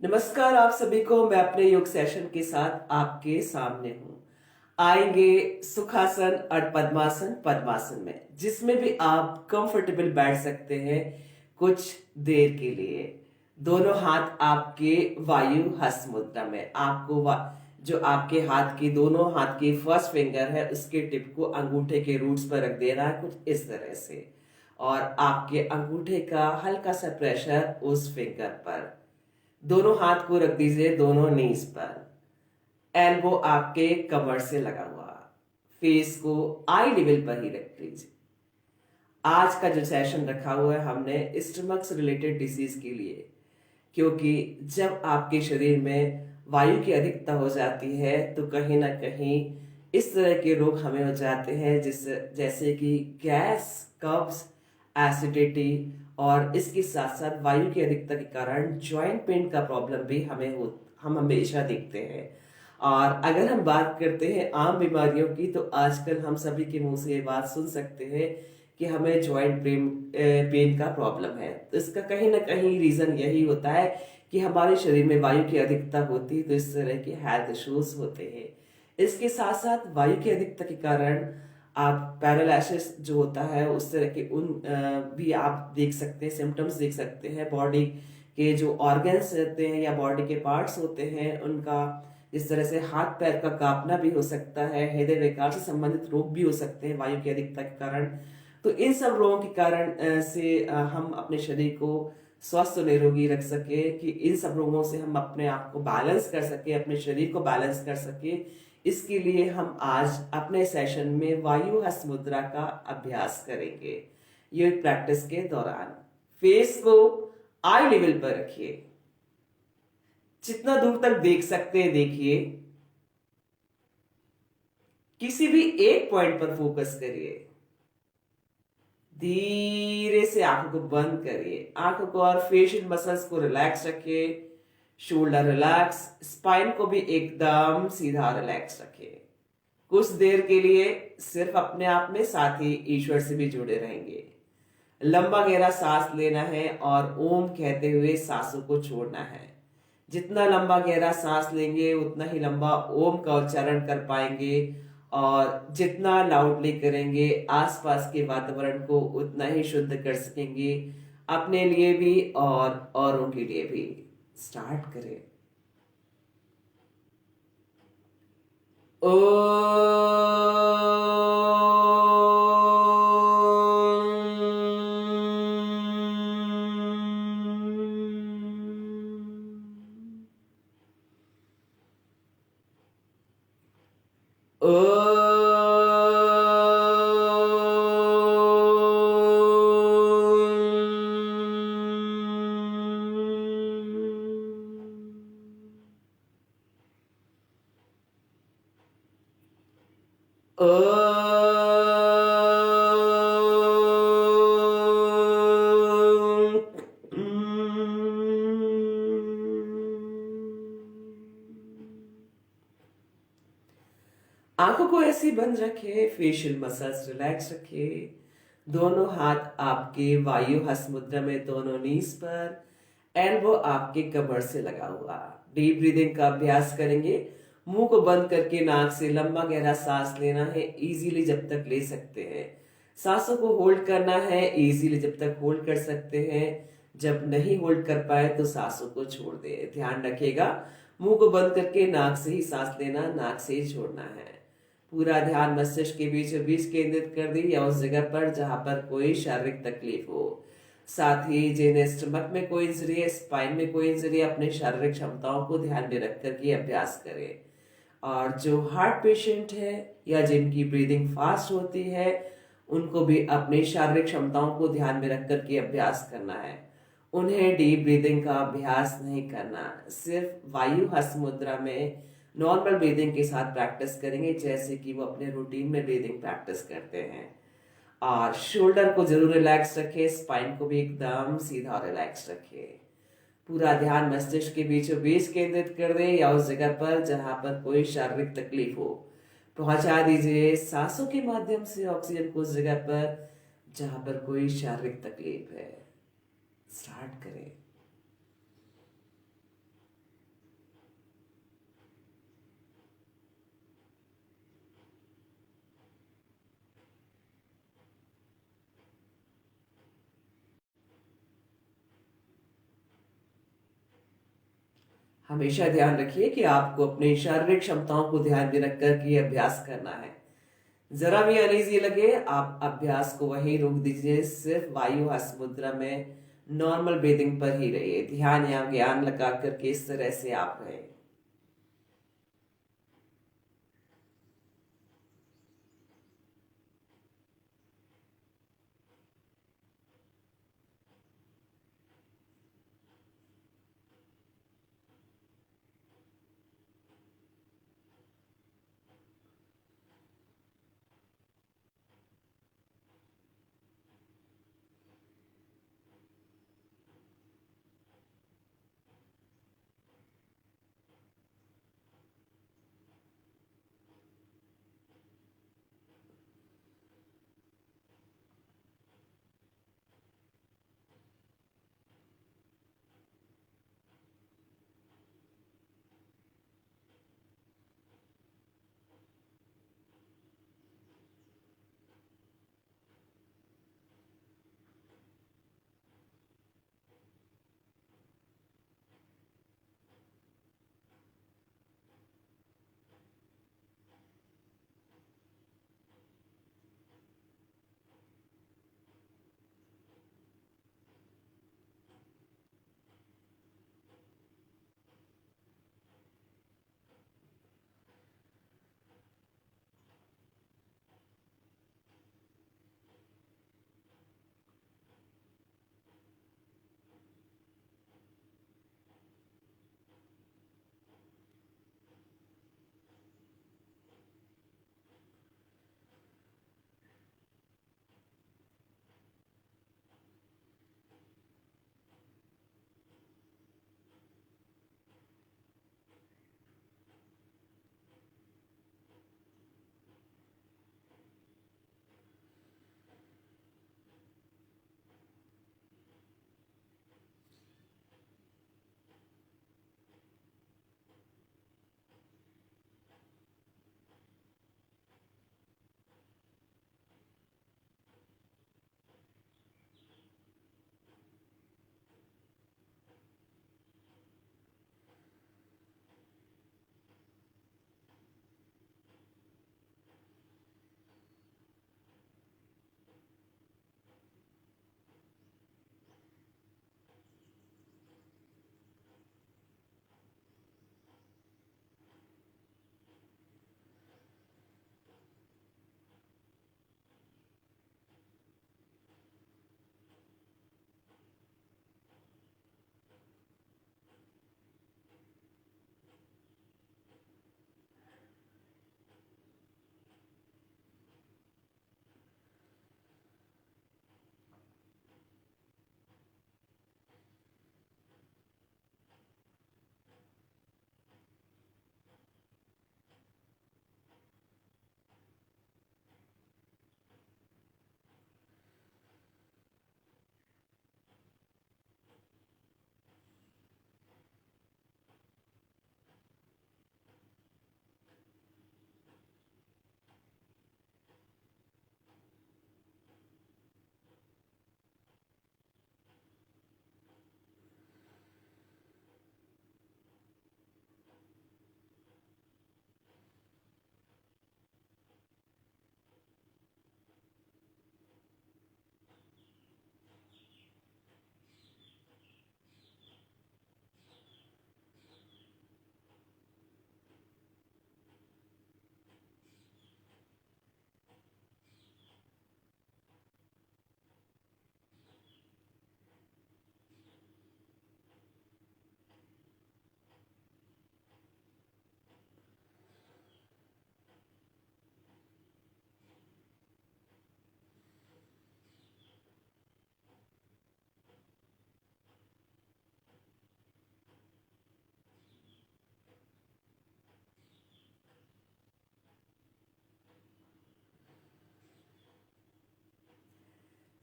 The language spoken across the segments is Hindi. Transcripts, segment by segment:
नमस्कार आप सभी को। मैं अपने योग सेशन के साथ आपके सामने हूँ। आएंगे सुखासन और पद्मासन पद्मासन में, जिसमें भी आप कंफर्टेबल बैठ सकते हैं कुछ देर के लिए। दोनों हाथ आपके वायु हस्त मुद्रा में। आपको जो आपके हाथ की दोनों हाथ की फर्स्ट फिंगर है उसके टिप को अंगूठे के रूट्स पर रख देना है, कुछ इस तरह से। और आपके अंगूठे का हल्का सा प्रेशर उस फिंगर पर। दोनों हाथ को रख दीजिए दोनों नीज पर। एल्बो आपके कमर से लगा हुआ। फेस को आई लेवल पर ही रख लीजिए। आज का जो सेशन रखा हुआ है हमने स्टमक से रिलेटेड डिसीज के लिए, क्योंकि जब आपके शरीर में वायु की अधिकता हो जाती है तो कहीं ना कहीं इस तरह के रोग हमें हो जाते हैं, जैसे कि गैस, कब्ज, एसिडिटी, और इसके साथ साथ वायु की अधिकता के कारण जॉइंट पेन का प्रॉब्लम भी हम हमेशा देखते हैं। और अगर हम बात करते हैं आम बीमारियों की, तो आजकल हम सभी के मुंह से ये बात सुन सकते हैं कि हमें जॉइंट पेन का प्रॉब्लम है। तो इसका कहीं ना कहीं रीजन यही होता है कि हमारे शरीर में वायु की अधिकता होती है, तो इस तरह के हेल्थ इश्यूज होते हैं। इसके साथ साथ वायु की अधिकता के कारण आप पैरालिसिस जो होता है उस तरह के भी आप देख सकते हैं, सिम्टम्स देख सकते हैं। बॉडी के जो ऑर्गन्स रहते हैं या बॉडी के पार्ट्स होते हैं उनका, इस तरह से हाथ पैर का कांपना भी हो सकता है। हृदय विकार से संबंधित रोग भी हो सकते हैं वायु की अधिकता के कारण। तो इन सब रोगों के कारण से हम अपने शरीर को स्वस्थ और निरोगी रख सके, कि इन सब रोगों से हम अपने आप को बैलेंस कर सके, अपने शरीर को बैलेंस कर सके। इसके लिए हम आज अपने सेशन में वायु हस्त मुद्रा का अभ्यास करेंगे। योग प्रैक्टिस के दौरान फेस को आई लेवल पर रखिए। जितना दूर तक देख सकते हैं देखिए। किसी भी एक पॉइंट पर फोकस करिए। धीरे से आंखों को बंद करिए। आंखों को और फेशियल मसल्स को रिलैक्स रखिए। शोल्डर रिलैक्स, स्पाइन को भी एकदम सीधा रिलैक्स रखिए। कुछ देर के लिए सिर्फ अपने आप में, साथ ही ईश्वर से भी जुड़े रहेंगे। लंबा गहरा सांस लेना है और ओम कहते हुए सांसों को छोड़ना है। जितना लंबा गहरा सांस लेंगे उतना ही लंबा ओम का उच्चारण कर पाएंगे, और जितना लाउडली करेंगे आसपास के वातावरण को उतना ही शुद्ध कर सकेंगे, अपने लिए भी और औरों के लिए भी। स्टार्ट करें। ओ आंखों को ऐसे बंद रखिए, फेशियल मसल्स रिलैक्स रखिए। दोनों हाथ आपके वायु हस्त मुद्रा में, दोनों नीज पर। एल्बो आपके कमर से लगा हुआ। डीप ब्रीदिंग का अभ्यास करेंगे। मुंह को बंद करके नाक से लंबा गहरा सांस लेना है, इजीली जब तक ले सकते हैं। सांसों को होल्ड करना है, इजीली जब तक होल्ड कर सकते हैं। जब नहीं होल्ड कर पाए तो सांसों को छोड़ दे। ध्यान रखिएगा, मुंह को बंद करके नाक से ही सांस लेना, नाक से ही छोड़ना है। पूरा ध्यान मस्तिष्क के बीचों बीच केंद्रित कर दी, या उस जगह पर जहां पर कोई शारीरिक तकलीफ हो। साथ ही जिन्हें स्टमक में कोई इंजरी है, स्पाइन में कोई इंजरी है, अपने शारीरिक क्षमताओं को ध्यान में रख कर के अभ्यास करें। और जो हार्ट पेशेंट है या जिनकी ब्रीदिंग फास्ट होती है, उनको भी अपनी शारीरिक क्षमताओं को ध्यान में रख कर के अभ्यास करना है। उन्हें डीप ब्रीदिंग का अभ्यास नहीं करना, सिर्फ वायु हस्त मुद्रा में नॉर्मल ब्रीदिंग के साथ प्रैक्टिस करेंगे, जैसे कि वो अपने रूटीन में ब्रीदिंग प्रैक्टिस करते हैं। और शोल्डर को जरूर रिलैक्स रखें, स्पाइन को भी एकदम सीधा रिलैक्स रखें। पूरा ध्यान मस्तिष्क के बीचों बीच केंद्रित कर दे, या उस जगह पर जहां पर कोई शारीरिक तकलीफ हो। पहुंचा दीजिए सांसों के माध्यम से ऑक्सीजन को उस जगह पर जहां पर कोई शारीरिक तकलीफ है। स्टार्ट करें। हमेशा ध्यान रखिए कि आपको अपनी शारीरिक क्षमताओं को ध्यान में रखकर के अभ्यास करना है। जरा भी अनईजी लगे आप अभ्यास को वहीं रोक दीजिए, सिर्फ वायु हास मुद्रा में नॉर्मल ब्रीदिंग पर ही रहिए। ध्यान या ज्ञान लगा करके इस तरह से आप रहे।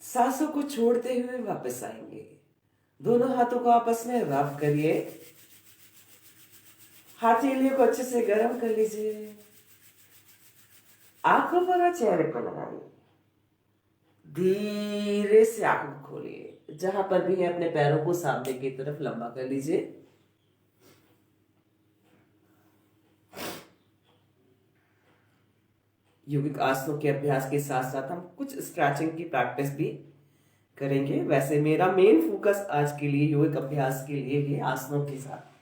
सांसों को छोड़ते हुए वापस आएंगे। दोनों हाथों को आपस में रब करिए। हथेलियों को अच्छे से गर्म कर लीजिए। आंखों पर और चेहरे को लगाइए। धीरे से आंखों को खोलिए। जहां पर भी है अपने पैरों को सामने की तरफ लंबा कर लीजिए। योगिक आसनों के अभ्यास के साथ साथ हम कुछ स्ट्रेचिंग की प्रैक्टिस भी करेंगे। वैसे मेरा मेन फोकस आज के लिए योगिक अभ्यास के लिए ही आसनों के साथ।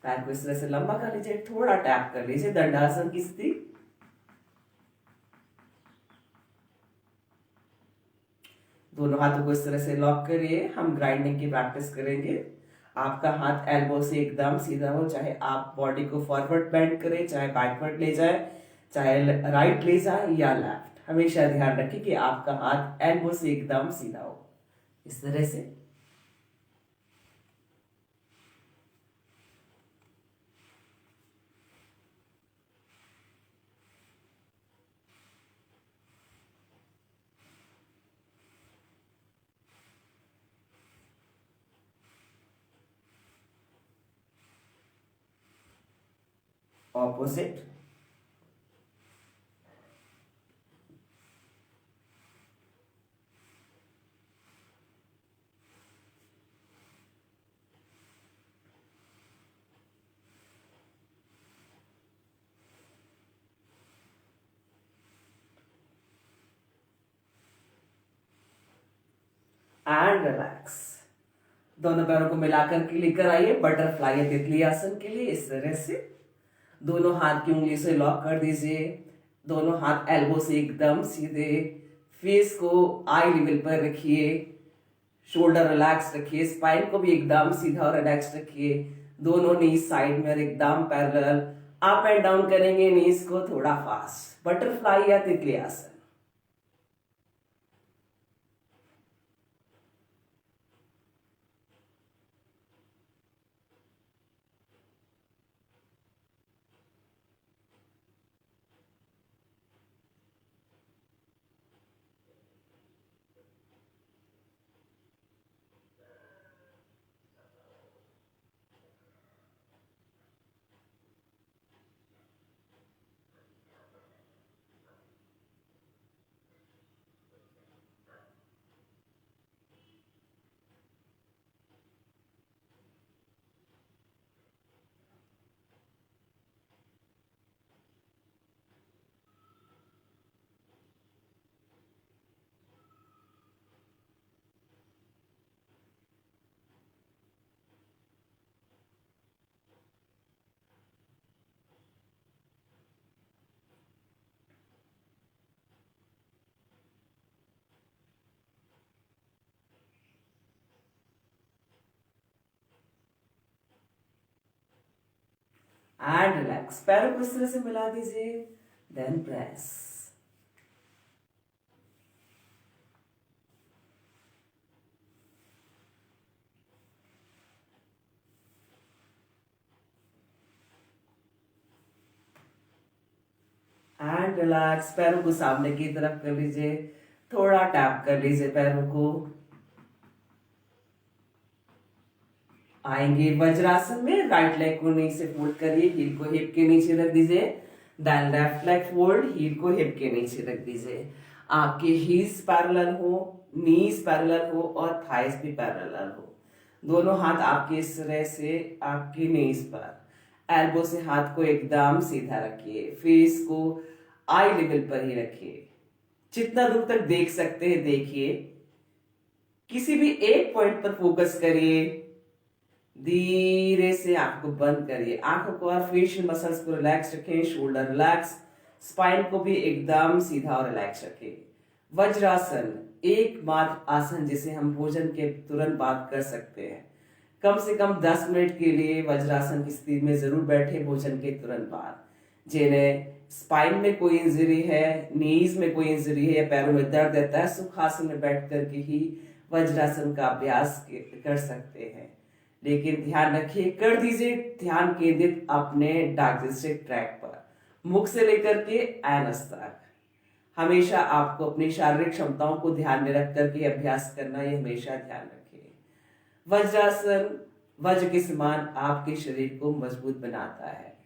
पैर को इस तरह से लंबा कर लीजिए, थोड़ा टैप कर लीजिए दंडासन की स्थिति। दोनों हाथों को इस तरह से लॉक करिए। हम ग्राइंडिंग की प्रैक्टिस करेंगे। आपका हाथ एल्बो से एकदम सीधा हो, चाहे आप बॉडी को फॉरवर्ड बेंड करें, चाहे बैकवर्ड ले जाए, चाहे राइट ले जाए या लेफ्ट। हमेशा ध्यान रखें कि आपका हाथ एल्बो से एकदम सीधा हो, इस तरह से। ऑपोजिट। And relax. दोनों पैरों को मिलाकर के लेकर आइए बटरफ्लाई या तितली आसन के लिए, इस तरह से। दोनों हाथ की उंगली से लॉक कर दीजिए। दोनों हाथ एल्बो से एकदम सीधे। फेस को आई लेवल पर रखिए। शोल्डर रिलैक्स रखिए। स्पाइन को भी एकदम सीधा और रिलैक्स रखिए। दोनों नीज साइड में एकदम पैरेलल। अप एंड डाउन करेंगे नीज को थोड़ा फास्ट। बटरफ्लाई या तितली आसन। And relax. पैरों को इस तरह से मिला दीजिए, देन प्रेस। And relax. पैरों को सामने की तरफ कर लीजिए। थोड़ा टैप कर लीजिए पैरों को। आएंगे वज्रासन में। राइट लेग को नीचे से फोल्ड करिए, हील को हिप के नीचे रख दीजिए। Then left leg fold, heel को हिप के नीचे रख दीजिए। आपके हील्स पैरेलल हो, नीज पैरेलल हो और थाइस भी पैरेलल हो। दोनों हाथ आपके इस तरह से आपकी नीज पर। एल्बो से हाथ को एकदम सीधा रखिए। फेस को आई लेवल पर ही रखिए। जितना दूर तक देख सकते हैं देखिए। किसी भी एक पॉइंट पर फोकस करिए। धीरे से आंख को बंद करिए। आंखों को और फेशियल मसल्स को रिलैक्स रखें। Shoulder relax. स्पाइन को भी एकदम सीधा और रिलैक्स रखें। वज्रासन एकमात्र आसन जिसे हम भोजन के तुरंत बाद कर सकते हैं। कम से कम 10 मिनट के लिए वज्रासन की स्थिति में जरूर बैठे भोजन के तुरंत बाद। जिन्हें स्पाइन में कोई इंजरी है, नीज में कोई इंजरी है या पैरों में दर्द रहता है, सुखासन में बैठ करके ही वज्रासन का अभ्यास कर सकते हैं। लेकिन ध्यान रखिए, कर दीजिए ध्यान केंद्रित अपने डाइजेस्टिव ट्रैक पर, मुख से लेकर के एनस तक। हमेशा आपको अपनी शारीरिक क्षमताओं को ध्यान में रख करके अभ्यास करना, ये हमेशा ध्यान रखिए। वज्रासन वज्र के समान आपके शरीर को मजबूत बनाता है।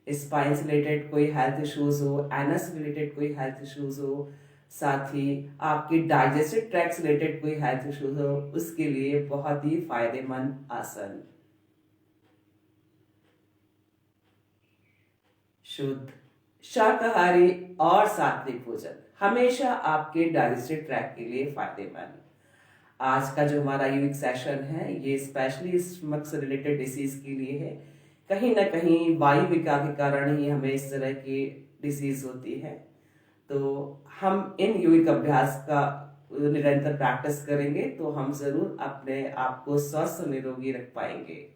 स्पाइन से रिलेटेड कोई हेल्थ इश्यूज हो, एनस से रिलेटेड कोई हेल्थ इश्यूज हो, साथ ही आपकी डाइजेस्टिव ट्रैक से रिलेटेड कोई हेल्थ इश्यूज हो, उसके लिए बहुत ही फायदेमंद आसन। शुद्ध शाकाहारी और सात्विक भोजन हमेशा आपके डाइजेस्टिव ट्रैक के लिए फायदेमंद। आज का जो हमारा यूनिक सेशन है ये स्पेशली स्टमक से रिलेटेड डिसीज के लिए है। कहीं ना कहीं वायु विकार के कारण ही हमें इस तरह की डिसीज होती है। तो हम इन यूनिक अभ्यास का निरंतर प्रैक्टिस करेंगे तो हम जरूर अपने आप को स्वस्थ और निरोगी रख पाएंगे।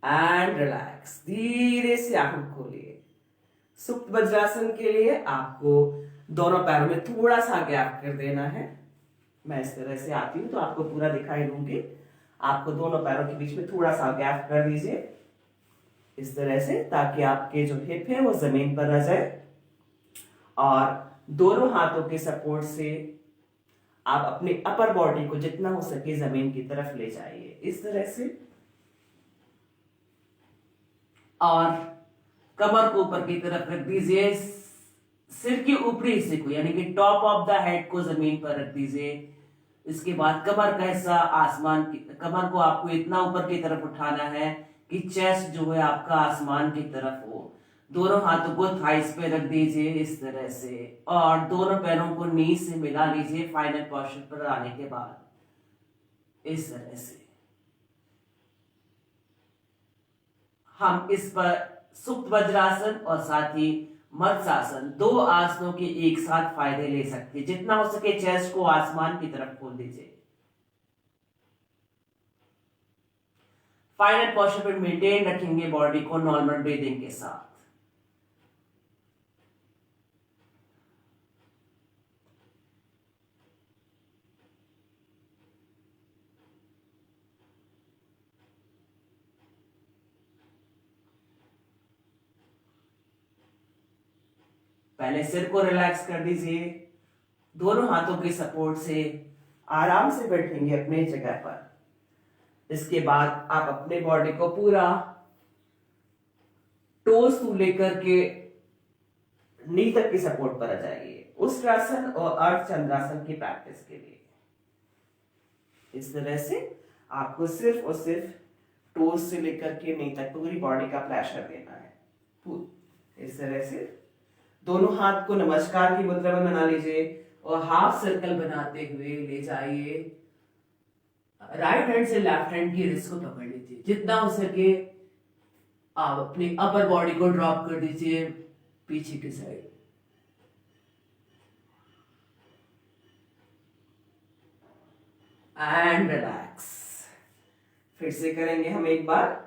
एंड रिलैक्स, धीरे से आंख खोलिए। सुप्त वज्रासन के लिए आपको दोनों पैरों में थोड़ा सा गैप कर देना है। मैं इस तरह से आती हूं तो आपको पूरा दिखाई दूंगी। आपको दोनों पैरों के बीच में थोड़ा सा गैप कर दीजिए इस तरह से, ताकि आपके जो हिप है वो जमीन पर रह जाए। और दोनों हाथों के सपोर्ट से आप अपनी अपर बॉडी को जितना हो सके जमीन की तरफ ले जाइए इस तरह से। और कमर को ऊपर की तरफ रख दीजिए। सिर के ऊपरी हिस्से को यानी कि टॉप ऑफ द हेड को जमीन पर रख दीजिए। इसके बाद कमर का हिस्सा आसमान की, कमर को आपको इतना ऊपर की तरफ उठाना है कि चेस्ट जो है आपका आसमान की तरफ हो। दोनों हाथों को थाइस पे रख दीजिए इस तरह से, और दोनों पैरों को नी से मिला लीजिए फाइनल पोस्चर पर आने के बाद इस तरह से। हम इस पर सुप्त वज्रासन और साथ ही मत्स्यासन, दो आसनों के एक साथ फायदे ले सकते हैं। जितना हो सके चेस्ट को आसमान की तरफ खोल दीजिए। फाइनल पोस्चर पर मेंटेन रखेंगे बॉडी को नॉर्मल ब्रीदिंग के साथ। पहले सिर को रिलैक्स कर दीजिए। दोनों हाथों के सपोर्ट से आराम से बैठेंगे अपने जगह पर। इसके बाद आप अपने बॉडी को पूरा टोस टू लेकर के नी तक की सपोर्ट पर आ जाइए उष्ट्रासन और अर्ध चंद्रासन की प्रैक्टिस के लिए। इस तरह से आपको सिर्फ और सिर्फ टोस से लेकर के नी तक पूरी बॉडी का प्रेशर देना है। इस तरह से दोनों हाथ को नमस्कार की मुद्रा में बना लीजिए और हाफ सर्कल बनाते हुए ले जाइए। राइट हैंड से लेफ्ट हैंड की रिस्ट को पकड़ लीजिए। जितना हो सके आप अपनी अपर बॉडी को ड्रॉप कर दीजिए पीछे की साइड। And relax. फिर से करेंगे हम एक बार।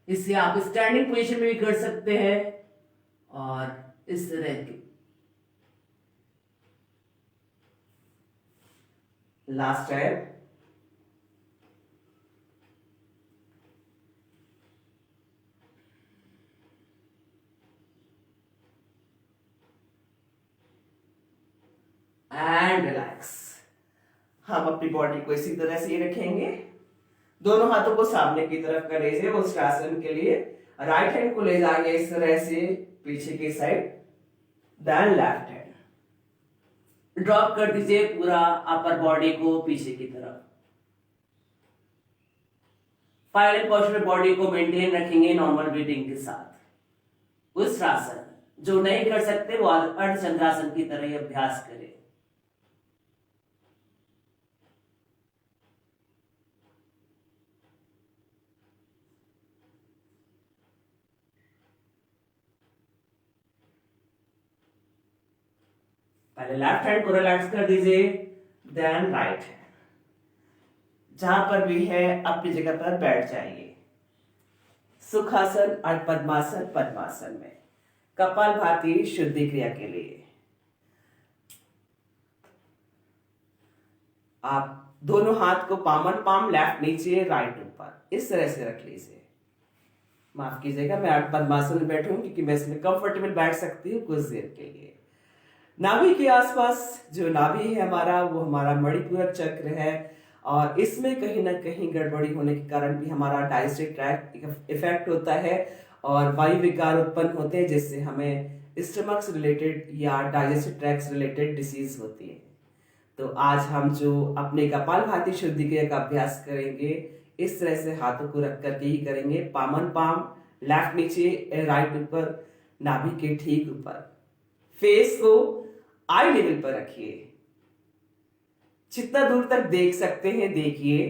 इसे आप स्टैंडिंग पोजीशन में भी कर सकते हैं और इस तरह की। Last time. And relax. हम अपनी बॉडी को इसी तरह से ही रखेंगे। दोनों हाथों को सामने की तरफ कर लीजिए उष्ट्रासन के लिए। राइट हैंड को ले जाएंगे इस तरह से पीछे की side, then left hand drop कर दीजिए पूरा अपर बॉडी को पीछे की तरफ। फाइनल पोस्चर में बॉडी को मेंटेन रखेंगे नॉर्मल ब्रीदिंग के साथ। उष्ट्रासन, जो नहीं कर सकते वो अर्धचंद्रासन की तरह ही अभ्यास करें। पहले लेफ्ट हैंड को रिलैक्स कर दीजिए, देन राइट हैंड। जहां पर भी है अपनी जगह पर बैठ जाइए। सुखासन और पद्मासन, पद्मासन में कपालभाति शुद्धि क्रिया के लिए आप दोनों हाथ को पाम लेफ्ट नीचे राइट ऊपर इस तरह से रख लीजिए। माफ कीजिएगा, मैं पद्मासन में बैठूं क्योंकि मैं इसमें कंफर्टेबल बैठ सकती हूँ कुछ देर के लिए। नाभि के आसपास जो नाभि है हमारा, वो हमारा मणिपूरक चक्र है। और इसमें कहीं ना कहीं गड़बड़ी होने के कारण भी हमारा डाइजेस्टिव ट्रैक्ट इफेक्ट होता है और वायु विकार उत्पन्न होते हैं, जिससे हमें स्टमक से रिलेटेड या डाइजेस्टिव ट्रैक्ट से रिलेटेड डिसीज होती है। तो आज हम जो अपने कपालभाति शुद्धि क्रिया का अभ्यास करेंगे, इस तरह से हाथों को रख करके ही करेंगे। पामन पाम लेफ्ट नीचे, राइट ऊपर, नाभि के ठीक ऊपर। फेस को आई लेवल पर रखिए, जितना दूर तक देख सकते हैं देखिए।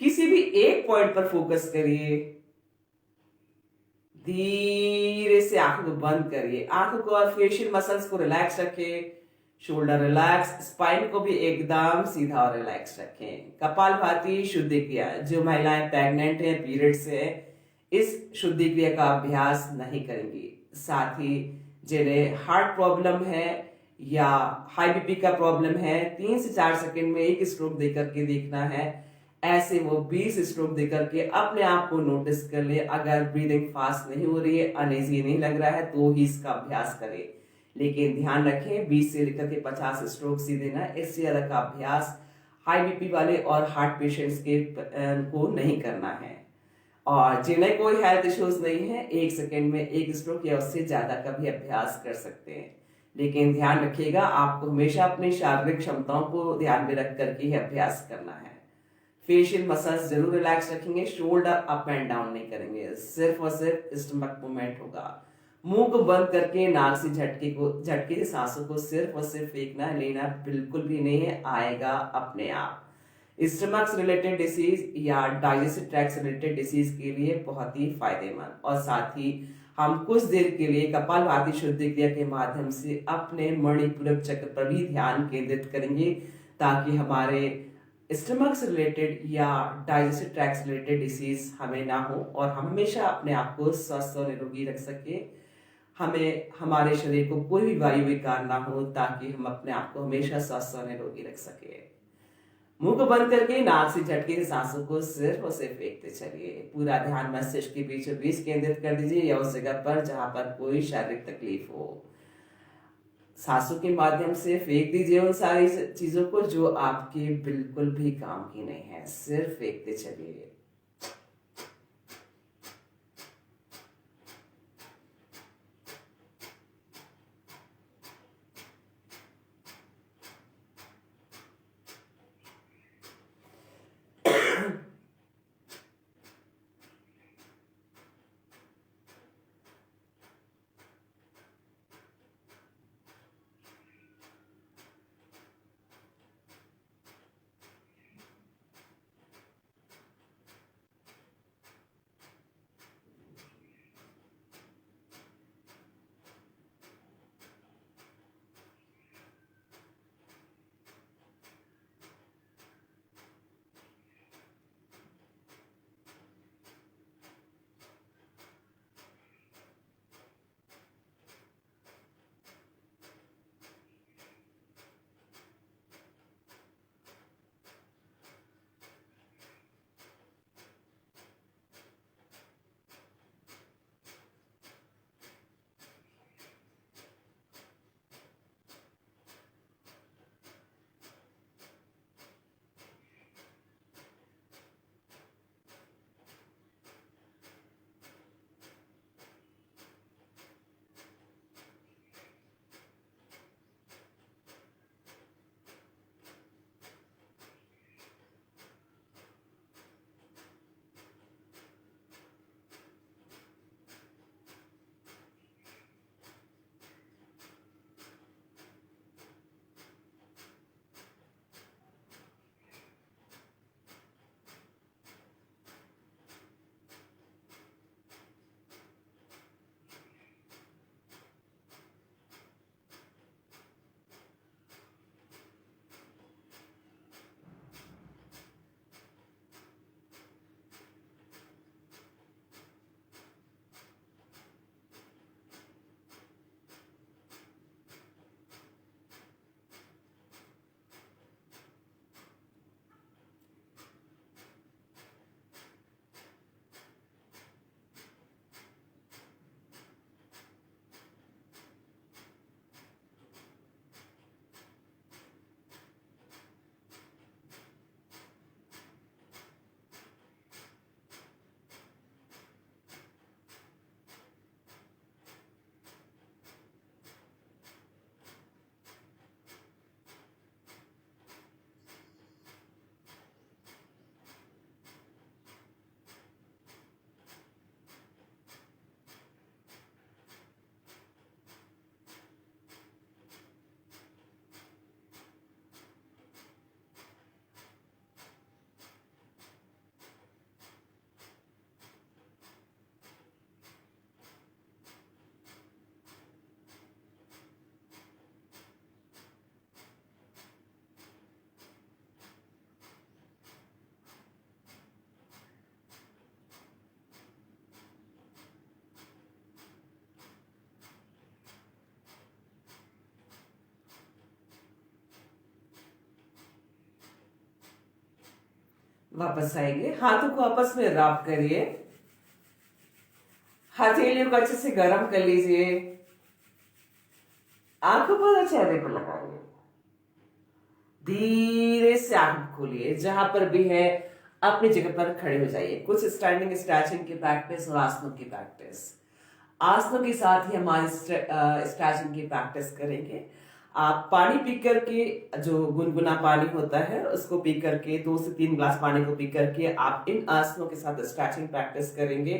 किसी भी एक पॉइंट पर फोकस करिए। धीरे से आंखों को बंद करिए, आंखों को और फेशियल मसल्स को रिलैक्स रखें, शोल्डर रिलैक्स, स्पाइन को भी एकदम सीधा और रिलैक्स रखें। कपालभाति शुद्धि क्रिया, जो महिलाएं प्रेग्नेंट हैं, पीरियड्स है, इस शुद्धि क्रिया का अभ्यास नहीं करेंगी। साथ ही जिन्हें हार्ट प्रॉब्लम है या हाई बीपी का प्रॉब्लम है, 3 से 4 सेकंड में एक स्ट्रोक देकर के देखना है। ऐसे वो 20 स्ट्रोक देकर के अपने आप को नोटिस कर ले। अगर ब्रीदिंग फास्ट नहीं हो रही है, अनईजी नहीं लग रहा है, तो ही इसका अभ्यास करें। लेकिन ध्यान रखें 20 से लेकर के 50 स्ट्रोक ही देना, इससे ज्यादा का अभ्यास हाई बीपी वाले और हार्ट पेशेंट्स के को नहीं करना है। और जिन्हें कोई हेल्थ इश्यूज नहीं है, 1 सेकेंड में 1 स्ट्रोक या उससे ज्यादा का भी अभ्यास कर सकते हैं। लेकिन ध्यान रखिएगा, आपको हमेशा अपनी शारीरिक क्षमताओं को ध्यान में रख करके ही अभ्यास करना है। फेशियल मसल्स जरूर रिलैक्स रखेंगे, शोल्डर अप एंड डाउन नहीं करेंगे, सिर्फ और सिर्फ स्टमक मूवमेंट होगा। मुंह को बंद करके नाक से झटके से सांसों को सिर्फ और सिर्फ फेंकना, लेना बिल्कुल भी नहीं है, आएगा अपने आप। स्टमक से रिलेटेड डिसीज या डाइजेस्टिव ट्रैक्ट से रिलेटेड डिसीज के लिए बहुत ही फायदेमंद। और साथ ही हम कुछ देर के लिए कपालभाति शुद्धि क्रिया के माध्यम से अपने मणिपुरक चक्र पर भी ध्यान केंद्रित करेंगे, ताकि हमारे स्टमक से रिलेटेड या डाइजेस्टिव ट्रैक्ट से रिलेटेड डिसीज हमें ना हो और हम हमेशा अपने आप को स्वस्थ और निरोगी रख सके। हमें हमारे शरीर को कोई भी वायु विकार ना हो, ताकि हम अपने आप को हमेशा स्वस्थ और निरोगी रख सके। मुंह को बंद करके नाक से झटके से सांसों को सिर्फ और सिर्फ फेंकते चलिए। पूरा ध्यान मस्तिष्क के बीचों बीच केंद्रित कर दीजिए या उस जगह पर जहां पर कोई शारीरिक तकलीफ हो। सांसों के माध्यम से फेंक दीजिए उन सारी चीजों को जो आपके बिल्कुल भी काम की नहीं है, सिर्फ फेंकते चलिए। वापस आएंगे, हाथों को आपस में रब करिए, हथेलियों को अच्छे से गर्म कर लीजिए, आंखों पर चेहरे पर लगाइए, धीरे से आंख खोलिए, जहां पर भी है अपनी जगह पर खड़े हो जाइए। कुछ स्टैंडिंग स्ट्रेचिंग की प्रैक्टिस और आसनों की प्रैक्टिस, आसनों के साथ ही हमारी स्ट्रेचिंग की प्रैक्टिस करेंगे। आप पानी पी करके, जो गुनगुना पानी होता है उसको पी करके, 2 से 3 ग्लास पानी को पी करके आप इन आसनों के साथ स्ट्रेचिंग प्रैक्टिस करेंगे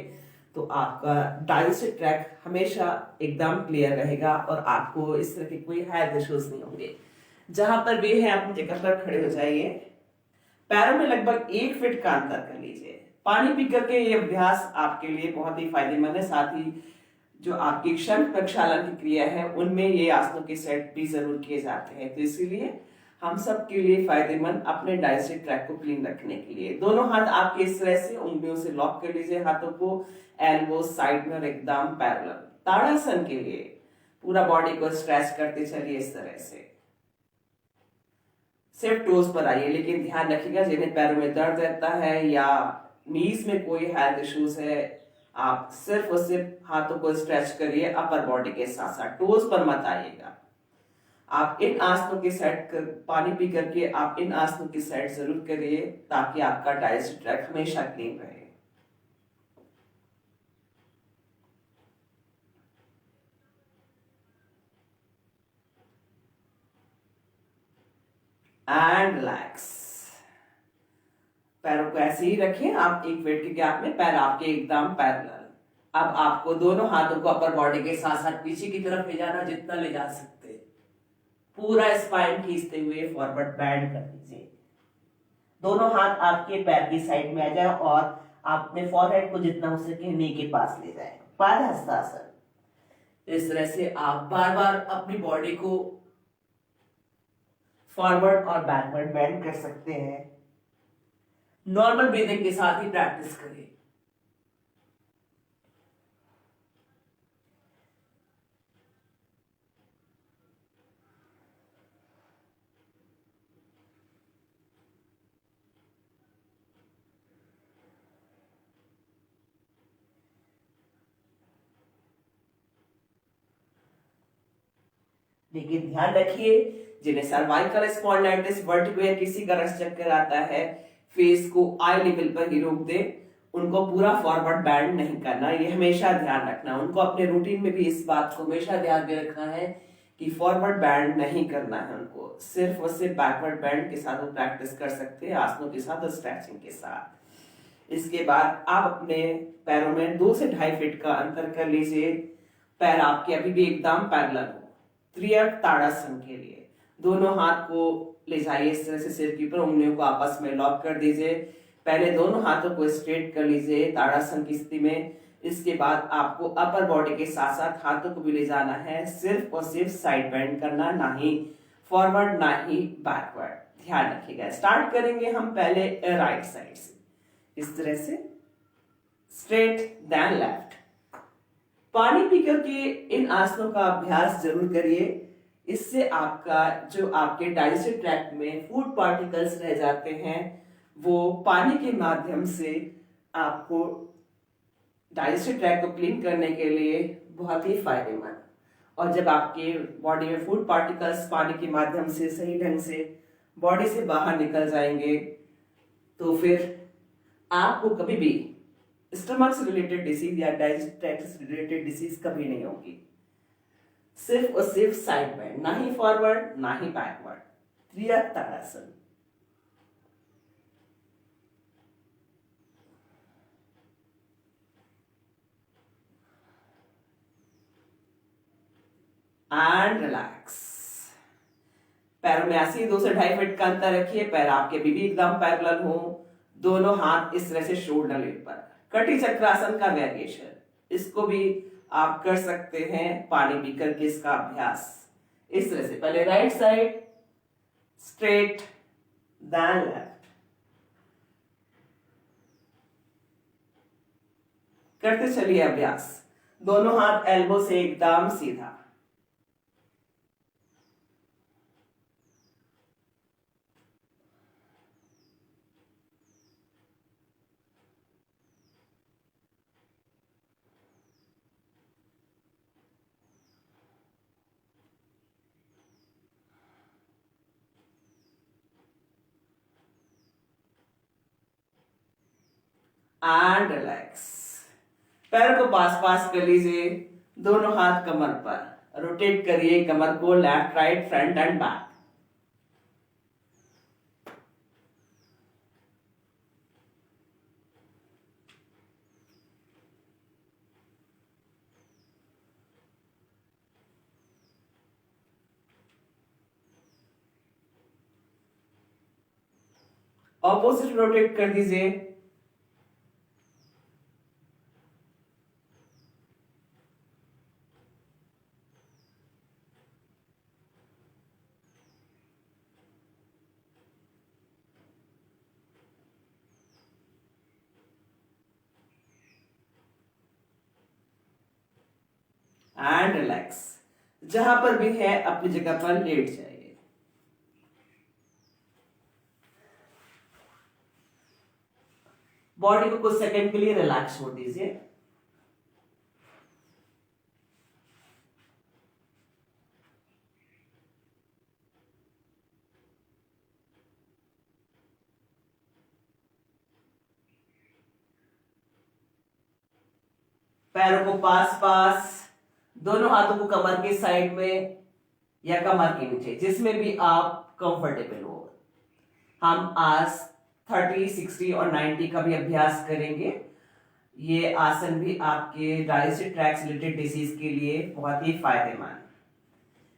तो आपका डाइजेस्टिव ट्रैक हमेशा एकदम क्लियर रहेगा और आपको इस तरह के कोई हेल्थ इश्यूज नहीं होंगे। जहां पर भी है अपनी जगह पर खड़े हो जाइए, पैरों में लगभग 1 फीट का अंतर कर लीजिए। पानी पी करके ये अभ्यास आपके लिए बहुत ही फायदेमंद है। साथ ही जो आपकी क्षण प्रक्षालन की क्रिया है उनमें ये आसनों के सेट भी जरूर किए जाते हैं, तो इसीलिए हम सब के लिए फायदेमंद, अपने डाइजेस्टिव ट्रैक को क्लीन रखने के लिए। दोनों हाथ आपके इस तरह से उंगलियों से लॉक कर लीजिए, हाथों को एल्बो साइड में और एकदम पैरेलल। ताड़ासन के लिए पूरा बॉडी को स्ट्रेच करते चलिए इस तरह से, सिर्फ टोज पर आइए, लेकिन ध्यान रखिएगा जिन्हें पैरों में दर्द रहता है या नीज में कोई हेल्थ इश्यूज है, आप सिर्फ और सिर्फ हाथों को स्ट्रेच करिए अपर बॉडी के साथ साथ, टोज पर मत आइएगा। आप इन आसनों के सेट कर, पानी पी करके आप इन आसनों की सेट जरूर करिए ताकि आपका डाइजेस्टिव ट्रैक हमेशा क्लीन रहे। And relax. पैरों को ऐसे ही रखें, आप 1 फीट के गैप में, पैर आपके एकदम पैरेलल। अब आपको दोनों हाथों को अपर बॉडी के साथ साथ पीछे की तरफ ले जाना, जितना ले जा सकते, पूरा स्पाइन खींचते हुए फॉरवर्ड बेंड कर दीजिए। दोनों हाथ आपके पैर की साइड में आ जाए और आप अपने फॉरहेड को जितना हो सके नी के पास ले जाए, पादहस्तासन। इस तरह से आप बार बार अपनी बॉडी को फॉरवर्ड और बैकवर्ड बेंड कर सकते हैं। नॉर्मल ब्रीदिंग के साथ ही प्रैक्टिस करें। लेकिन ध्यान रखिए, जिन्हें सर्वाइकल स्पॉन्डिलाइटिस, वर्टिगो या किसी का रस चक्कर आता है, फेस को आई लेवल पर ही रोक दे, उनको पूरा फॉरवर्ड बैंड नहीं करना, ये हमेशा ध्यान रखना। उनको अपने रूटीन में भी इस बात को हमेशा ध्यान में रखना है कि फॉरवर्ड बैंड नहीं करना है उनको, सिर्फ और सिर्फ बैकवर्ड बैंड के साथ वो प्रैक्टिस कर सकते हैं, आसनों के साथ और स्ट्रेचिंग के साथ। इसके बाद आप अपने पैरों में 2 से 2.5 फीट का अंतर कर लीजिए। पैर आपके अभी भी एकदम पैरेलल हो। त्रियक ताड़ासन के लिए दोनों हाथ को ले जाइए इस तरह से सिर के ऊपर, उंगलियों को आपस में लॉक कर दीजिए। पहले दोनों हाथों को स्ट्रेट कर लीजिए ताड़ासन की स्थिति में। इसके बाद आपको अपर बॉडी के साथ साथ हाथों को भी ले जाना है, सिर्फ और सिर्फ साइड बेंड करना, ना ही फॉरवर्ड ना ही बैकवर्ड। ध्यान रखिएगा। स्टार्ट करेंगे हम पहले राइट साइड से, इस तरह से स्ट्रेट देन लेफ्ट। पानी पी करके इन आसनों का अभ्यास जरूर करिए। इससे आपका जो आपके डाइजेस्टिव ट्रैक्ट में फूड पार्टिकल्स रह जाते हैं वो पानी के माध्यम से आपको डाइजेस्टिव ट्रैक्ट को क्लीन करने के लिए बहुत ही फायदेमंद। और जब आपके बॉडी में फूड पार्टिकल्स पानी के माध्यम से सही ढंग से बॉडी से बाहर निकल जाएंगे तो फिर आपको कभी भी स्टमक से रिलेटेड डिसीज या डाइजेस्टिव ट्रैक्ट से रिलेटेड डिसीज कभी नहीं होगी। सिर्फ और सिर्फ साइड बेंड, ना ही फॉरवर्ड ना ही बैकवर्ड। त्रियक ताड़ासन। And relax. पैरों में ऐसे ही 2 से 2.5 फीट का अंतर रखिए। पैर आपके भी एकदम पैरेलल हो। दोनों हाथ इस तरह से शोल्डर लेवल पर। कटी चक्रासन का वेरिएशन, इसको भी आप कर सकते हैं पानी पी करके इसका अभ्यास। इस तरह से पहले right side straight then left करते चलिए अभ्यास। दोनों हाथ एल्बो से एकदम सीधा। And relax. पैर को पास पास कर लीजिए, दोनों हाथ कमर पर, रोटेट करिए कमर को left right front end back. Opposite rotate कर दीजिए। And relax. जहां पर भी है अपनी जगह पर लेट जाइए। बॉडी को कुछ सेकंड के लिए रिलैक्स छोड़ दीजिए। पैरों को पास पास, दोनों हाथों को कमर के साइड में या कमर के नीचे, जिसमें भी आप कंफर्टेबल हो। हम आज 30, 60 और 90 का भी अभ्यास करेंगे। ये आसन भी आपके डाइजेस्टिव ट्रैक्ट रिलेटेड डिसीज के लिए बहुत ही फायदेमंद,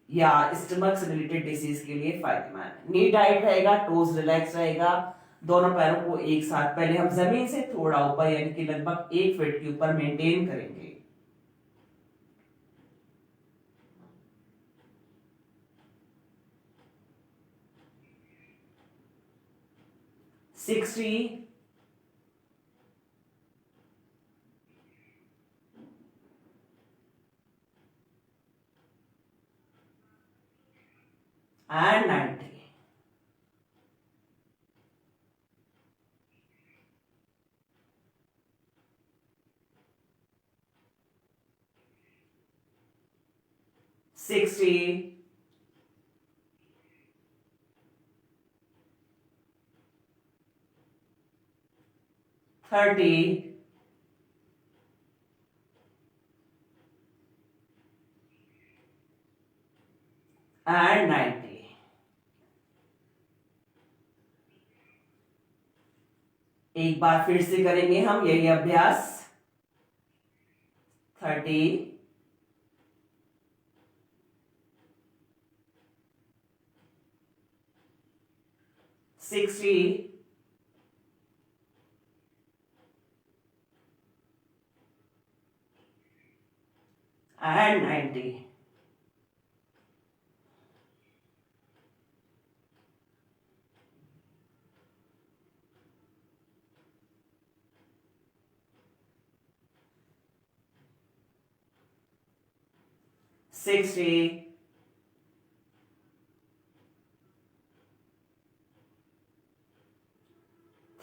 या स्टमक से रिलेटेड डिसीज के लिए फायदेमंद। नी टाइट रहेगा, टोज रिलैक्स रहेगा। दोनों पैरों को एक साथ पहले हम जमीन से थोड़ा ऊपर यानी कि लगभग 1 फीट के ऊपर मेंटेन करेंगे। Sixty and 90. Sixty, 30, and 90. एक बार फिर से करेंगे हम यही अभ्यास। 30, 60, and 90. Sixty,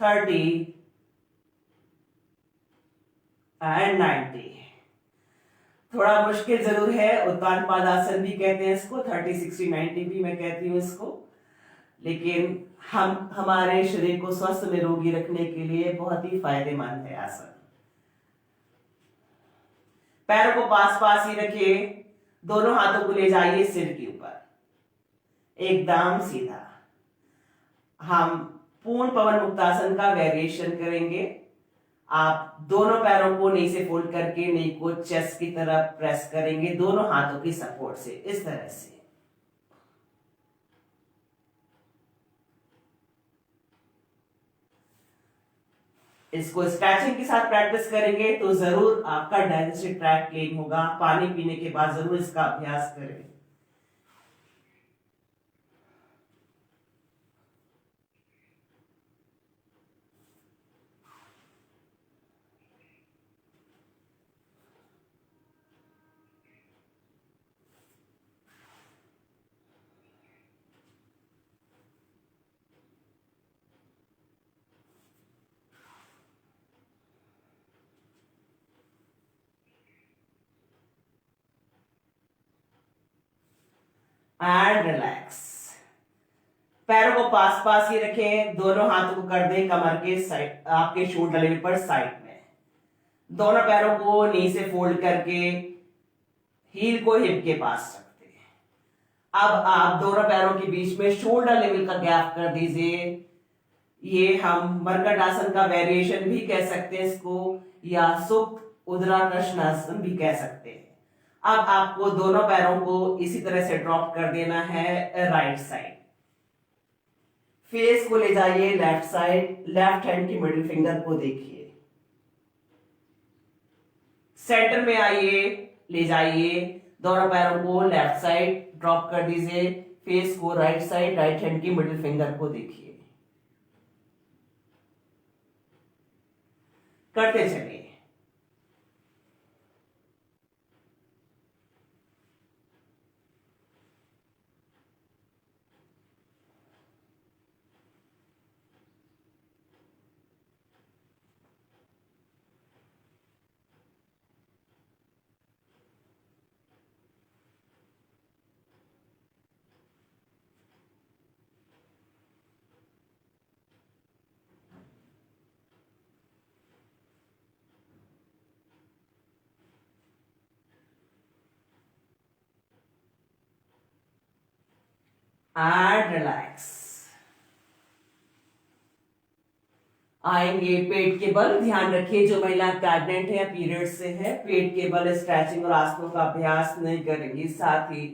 30, and 90. थोड़ा मुश्किल जरूर है, उत्तान पादासन भी कहते हैं इसको, 30, 60, 90 भी मैं कहती हूँ इसको, लेकिन हम हमारे शरीर को स्वस्थ निरोगी रखने के लिए बहुत ही फायदेमंद है आसन। पैरों को पास पास ही रखिए, दोनों हाथों को ले जाइए सिर के ऊपर, एकदम सीधा। हम पूर्ण पवन मुक्तासन का वेरिएशन करेंगे। आप दोनों पैरों को नी से फोल्ड करके नी को चेस्ट की तरफ प्रेस करेंगे दोनों हाथों की सपोर्ट से, इस तरह से। इसको स्ट्रेचिंग के साथ प्रैक्टिस करेंगे तो जरूर आपका डाइजेस्टिव ट्रैक्ट क्लीन होगा। पानी पीने के बाद जरूर इसका अभ्यास करें। And relax. पैरों को पास पास ही रखें, दोनों हाथों को कर दें कमर के साइड, आपके शोल्डर लेवल पर साइड में। दोनों पैरों को नी से फोल्ड करके हील को हिप के पास रखते हैं। अब आप दोनों पैरों के बीच में शोल्डर लेवल का गैप कर दीजिए। ये हम मरकट आसन का वेरिएशन भी कह सकते हैं इसको, या सुप्त उदराकृष्णासन भी कह सकते हैं। अब आपको दोनों पैरों को इसी तरह से ड्रॉप कर देना है राइट साइड। फेस को ले जाइए लेफ्ट साइड, लेफ्ट हैंड की मिडिल फिंगर को देखिए। सेंटर में आइए, ले जाइए, दोनों पैरों को लेफ्ट साइड ड्रॉप कर दीजिए। फेस को राइट साइड, राइट हैंड की मिडिल फिंगर को देखिए। करते चलिए। And relax. आएंगे पेट के बल। ध्यान रखिए जो महिला प्रेग्नेंट है या पीरियड से है, पेट के बल स्ट्रेचिंग और आसनों का अभ्यास नहीं करेंगी। साथ ही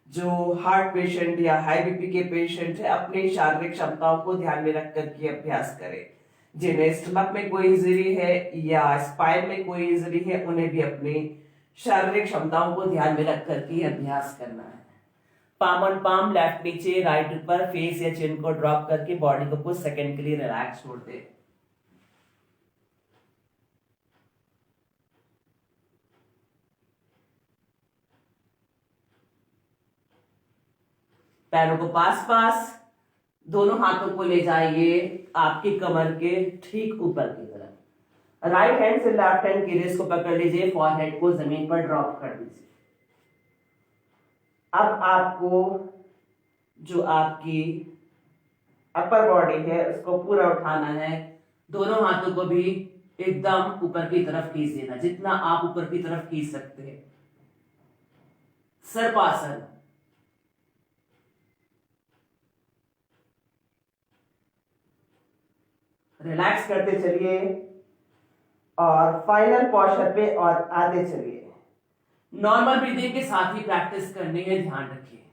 जो हार्ट पेशेंट या हाई बीपी के पेशेंट है, अपनी शारीरिक क्षमताओं को ध्यान में रख करके अभ्यास करें। जिन्हें स्टमक में कोई इंजरी है या स्पाइन में कोई इंजरी है, उन्हें भी अपनी शारीरिक क्षमताओं को ध्यान में रख करके अभ्यास करना है। पाम ऑन पाम, लेफ्ट नीचे राइट ऊपर, फेस या चिन को ड्रॉप करके बॉडी को कुछ सेकंड के लिए रिलैक्स छोड़ दे। पैरों को पास पास, दोनों हाथों को ले जाइए आपकी कमर के ठीक ऊपर की तरफ। राइट हैंड से लेफ्ट हैंड की रिस्ट को पकड़ लीजिए, फॉरहेड को जमीन पर ड्रॉप कर दीजिए। अब आपको जो आपकी अपर बॉडी है उसको पूरा उठाना है। दोनों हाथों को भी एकदम ऊपर की तरफ खींच देना, जितना आप ऊपर की तरफ खींच सकते हैं। सर्पासन। रिलैक्स करते चलिए और फाइनल पोस्चर पे और आते चलिए। नॉर्मल ब्रीदिंग के साथ ही प्रैक्टिस करनी है, ध्यान रखिए।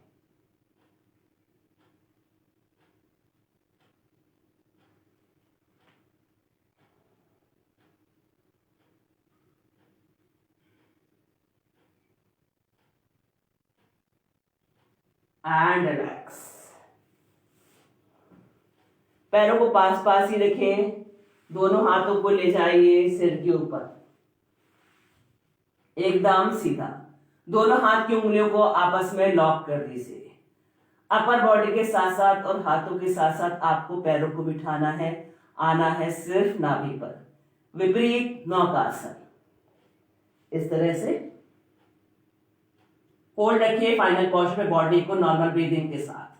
And relax. पैरों को पास पास ही रखें, दोनों हाथों को ले जाइए सिर के ऊपर, एकदम सीधा। दोनों हाथ की उंगलियों को आपस में लॉक कर दीजिए। अपर बॉडी के साथ साथ और हाथों के साथ साथ आपको पैरों को बिठाना है, आना है सिर्फ नाभि पर। विपरीत नौकासन। इस तरह से होल्ड रखिए फाइनल पोस्चर पे बॉडी को नॉर्मल ब्रीदिंग के साथ।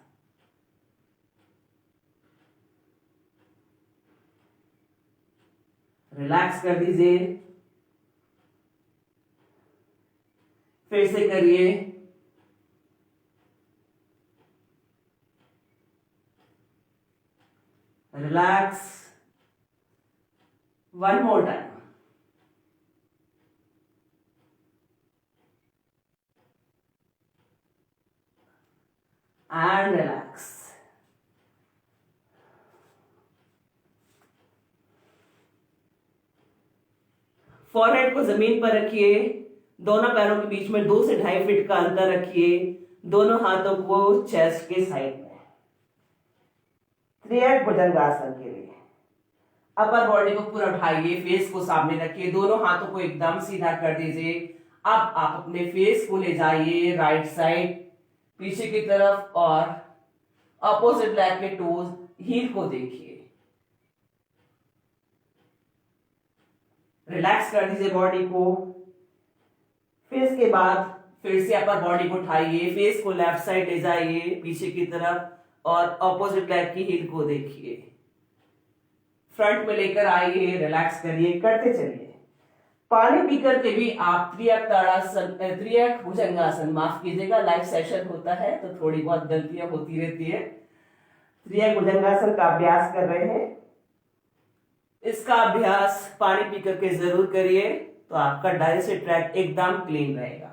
रिलैक्स कर दीजिए। फिर से करिए। Relax. One more time. And relax. Forehead को जमीन पर रखिए, दोनों पैरों के बीच में 2 से 2.5 फीट का अंतर रखिए। दोनों हाथों को चेस्ट के साइड में, 3 भुजंगासन के लिए। अपर बॉडी को पूरा उठाइए, फेस को सामने रखिए, दोनों हाथों को एकदम सीधा कर दीजिए। अब आप अपने फेस को ले जाइए राइट साइड पीछे की तरफ और अपोजिट लेग के टोज हील को देखिए। रिलैक्स कर दीजिए बॉडी को। फिर इसके बाद फिर से अपर बॉडी को उठाइए, फेस को लेफ्ट साइड ले जाइए पीछे की तरफ, और ऑपोजिट लेग की हील को देखिए, फ्रंट में लेकर आइए, रिलैक्स करिए, करते चलिए। पानी पीकर के भी आप त्रियक ताड़ासन, त्रियक भुजंगासन, माफ कीजिएगा, लाइव सेशन होता है तो थोड़ी बहुत गलतियां होती रहती है। त्रियक भुजंगासन का अभ्यास कर रहे हैं। इसका अभ्यास पानी पीकर के जरूर करिए, तो आपका डाइजेस्टिव ट्रैक्ट एकदम क्लीन रहेगा।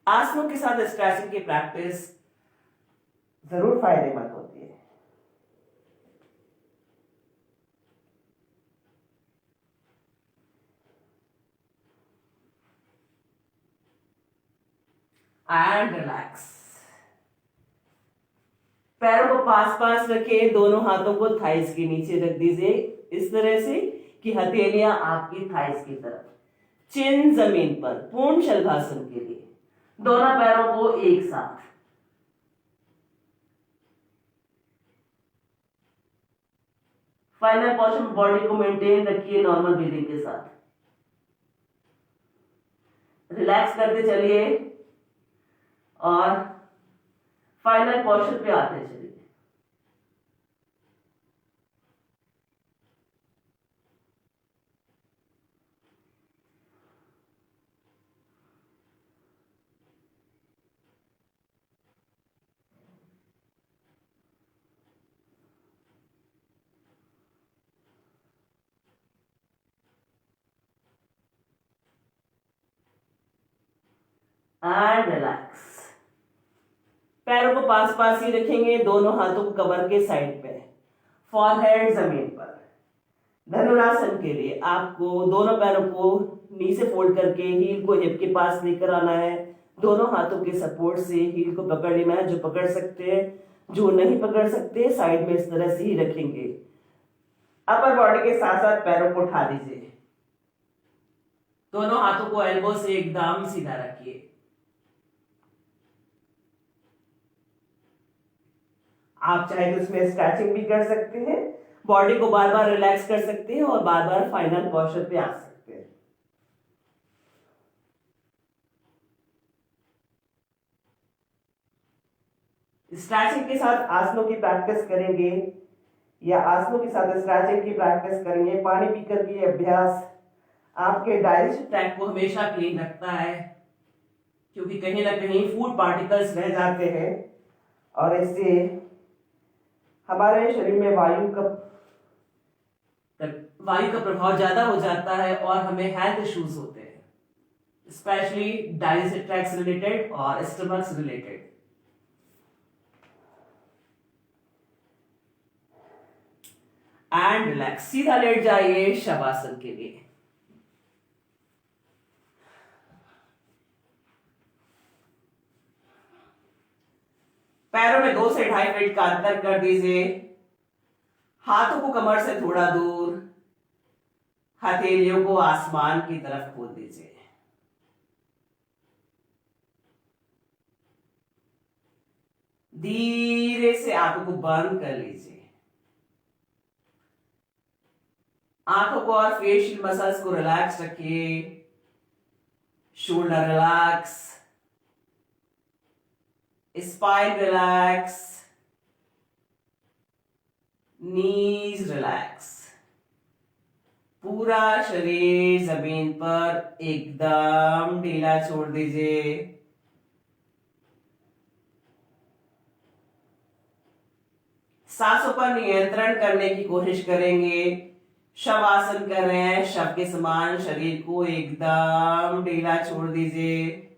आसनों के साथ स्ट्रेचिंग की प्रैक्टिस जरूर फायदेमंद होती है। And relax. पैरों को पास पास रखिए, दोनों हाथों को थाइस के नीचे रख दीजिए इस तरह से कि हथेलियां आपकी थाइस की तरफ, चिन जमीन पर, पूर्ण शलभासन के लिए दोनों पैरों को एक साथ। फाइनल पोर्शन बॉडी को मेंटेन रखिए नॉर्मल ब्रीदिंग के साथ, रिलैक्स करते चलिए और फाइनल पोर्शन पे आते चलिए। And relax. पैरों को पास पास ही रखेंगे, दोनों हाथों को कमर के साइड पे, फॉरहेड जमीन पर। धनुरासन के लिए आपको दोनों पैरों को नी से फोल्ड करके हील को हिप के पास लेकर आना है, दोनों हाथों के सपोर्ट से हील को पकड़ लेना है। जो पकड़ सकते हैं, जो नहीं पकड़ सकते साइड में इस तरह से ही रखेंगे। अपर बॉडी के साथ साथ पैरों को उठा दीजिए, दोनों हाथों को एल्बो से एकदम सीधा रखिए। आप चाहे तो इसमें स्ट्रेचिंग भी कर सकते हैं, बॉडी को बार बार रिलैक्स कर सकते हैं और बार बार फाइनल पोस्चर पे आ सकते हैं। स्ट्रेचिंग के साथ आसनों की प्रैक्टिस करेंगे या आसनों के साथ स्ट्रेचिंग की प्रैक्टिस करेंगे। पानी पीकर के अभ्यास आपके डाइजेस्टिव ट्रैक्ट को हमेशा क्लीन रखता है, क्योंकि कहीं ना कहीं फूड पार्टिकल्स रह जाते हैं और इससे हमारे शरीर में वायु का प्रभाव ज्यादा हो जाता है और हमें हेल्थ इश्यूज होते हैं, स्पेशली डाइजेस्टिव ट्रैक्ट रिलेटेड और स्टमक रिलेटेड। एंड रिलैक्स, सीधा लेट जाइए शवासन के लिए। पैरों में 2 से 2.5 फीट का अंतर कर दीजिए, हाथों को कमर से थोड़ा दूर, हथेलियों को आसमान की तरफ खोल दीजिए। धीरे से आंखों को बंद कर लीजिए। आंखों को और फेशियल मसल्स को रिलैक्स रखिए, शोल्डर रिलैक्स, स्पाइन रिलैक्स, नीज रिलैक्स। पूरा शरीर जमीन पर एकदम ढीला छोड़ दीजिए। सांसों पर नियंत्रण करने की कोशिश करेंगे। शवासन कर रहे हैं, शव के समान शरीर को एकदम ढीला छोड़ दीजिए।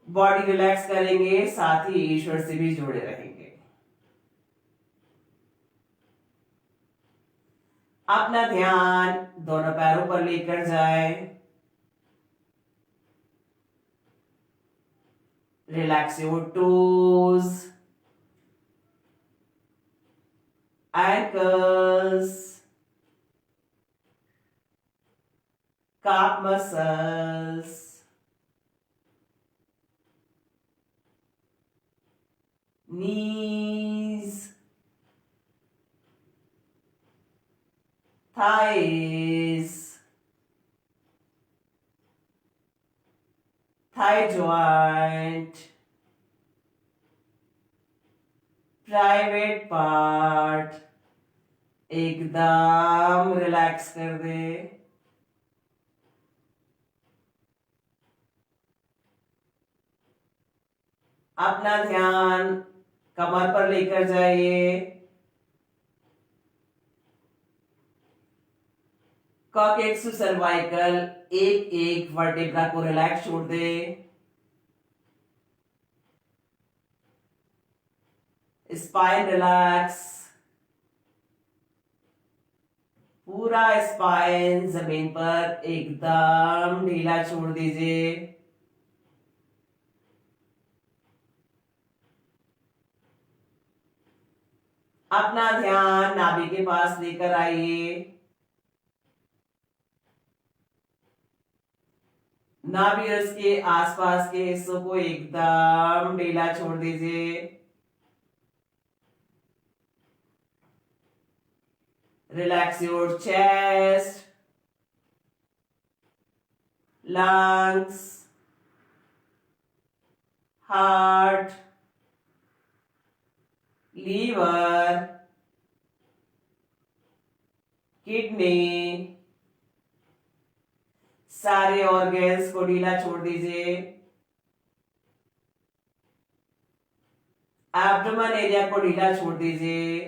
बॉडी रिलैक्स करेंगे, साथ ही ईश्वर से भी जुड़े रहेंगे। अपना ध्यान दोनों पैरों पर लेकर जाए, relax your toes, ankles, calf muscles, knees, thighs, thigh joint, private part एकदम रिलैक्स कर दे। अपना ध्यान कमर पर लेकर जाइए। कॉकेक्स टू सर्वाइकल, एक एक वर्टेब्रा को रिलैक्स छोड़ दे। स्पाइन रिलैक्स, पूरा स्पाइन जमीन पर एकदम ढीला छोड़ दीजिए। अपना ध्यान नाभि के पास लेकर आइए। नाभि और उसके आसपास के हिस्सों को एकदम ढीला छोड़ दीजिए। Relax your chest, lungs, heart, liver, kidney, सारे ऑर्गन्स को ढीला छोड़ दीजिए। एब्डोमेन एरिया को ढीला छोड़ दीजिए।